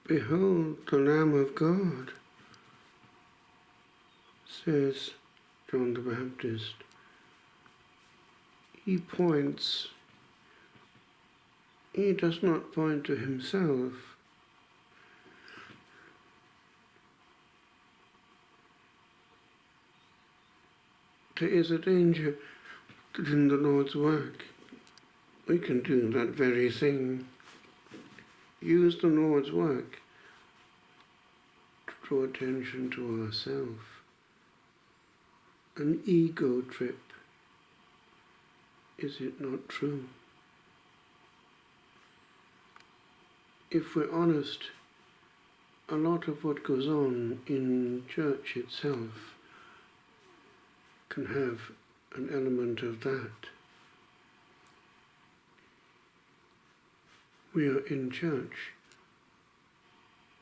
Behold the Lamb of God, says John the Baptist. He does not point to himself. There is a danger that in the Lord's work we can do that very thing. Use the Lord's work to draw attention to ourselves. An ego trip. Is it not true? If we're honest, a lot of what goes on in church itself can have an element of that. We are in church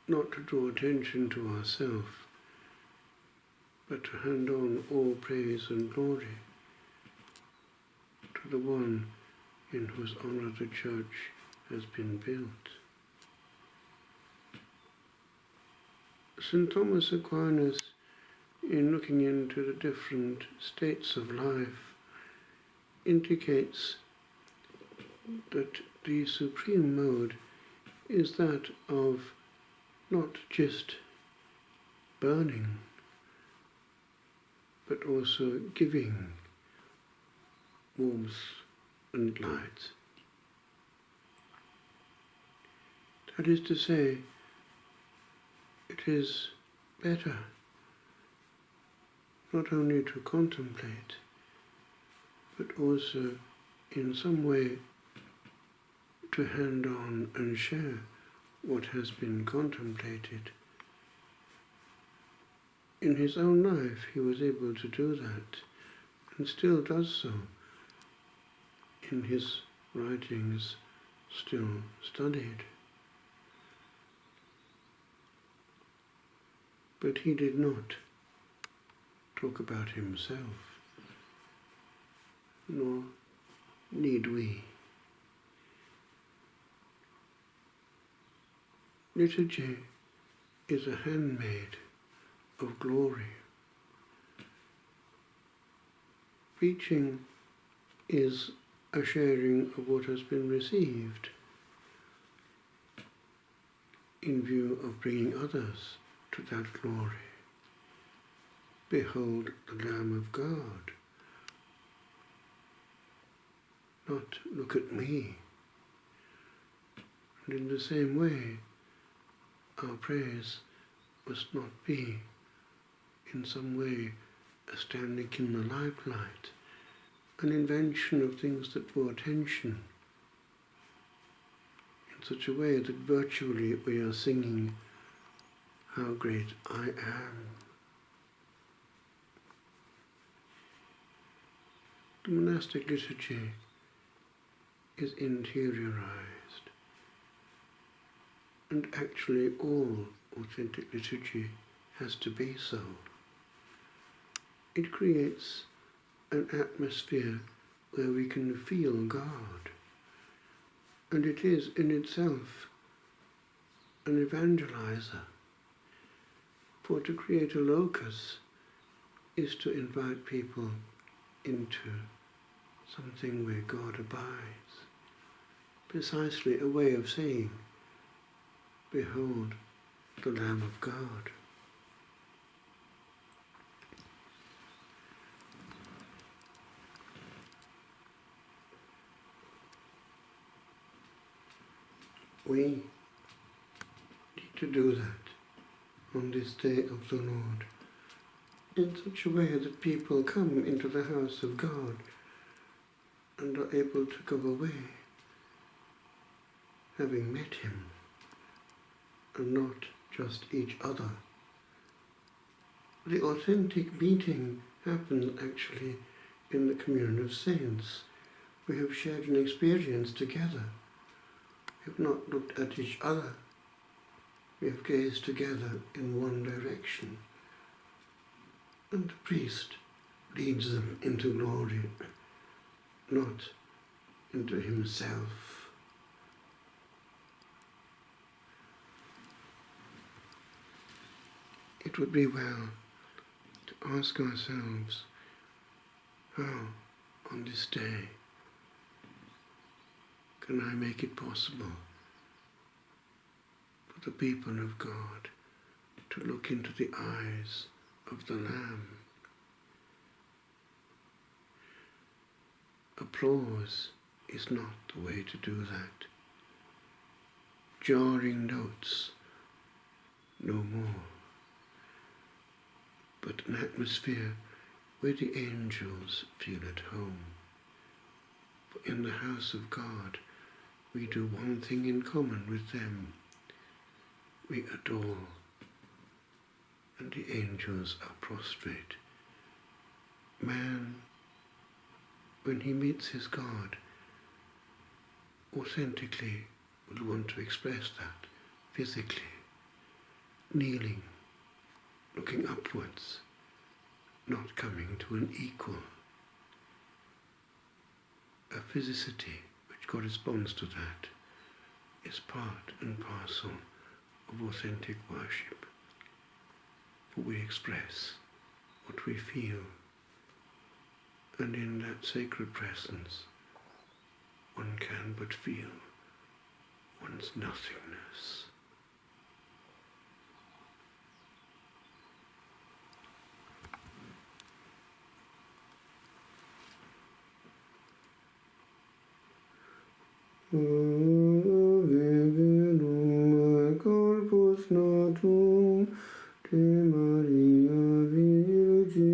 not to draw attention to ourselves, but to hand on all praise and glory to the one in whose honor the church has been built. St. Thomas Aquinas, in looking into the different states of life, indicates that the supreme mode is that of not just burning, but also giving warmth and light. That is to say, it is better not only to contemplate, but also in some way to hand on and share what has been contemplated. In his own life he was able to do that, and still does so. In his writings, still studied. But he did not talk about himself, nor need we. Liturgy is a handmaid of glory. Preaching is a sharing of what has been received in view of bringing others to that glory. Behold the Lamb of God. Not look at me. And in the same way, our praise must not be in some way a standing in the limelight, an invention of things that draw attention in such a way that virtually we are singing, how great I am. The monastic liturgy is interiorized, and actually all authentic liturgy has to be so. It creates an atmosphere where we can feel God, and it is in itself an evangelizer. For to create a locus is to invite people into something where God abides. Precisely a way of saying, behold the Lamb of God. We need to do that on this day of the Lord, in such a way that people come into the house of God and are able to go away having met Him, and not just each other. The authentic meeting happens actually in the communion of saints. We have shared an experience together. We have not looked at each other. We have gazed together in one direction. And the priest leads them into glory, not into himself. it would be well to ask ourselves, how on this day can I make it possible for the people of God to look into the eyes of the Lamb? Applause is not the way to do that. Jarring notes, no more. But an atmosphere where the angels feel at home. For in the house of God, we do one thing in common with them. We adore, and the angels are prostrate. Man, when he meets his God, authentically will want to express that physically, kneeling, looking upwards, not coming to an equal. A physicity which corresponds to that is part and parcel of authentic worship, for we express what we feel, and in that sacred presence one can but feel one's nothingness. Corpus natum te Maria Virgine,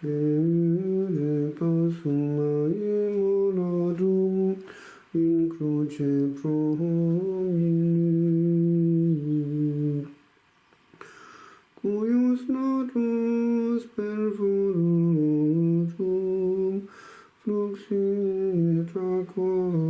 de pasum moladum in cruce promini, cuius natus perforatum fluxit aqua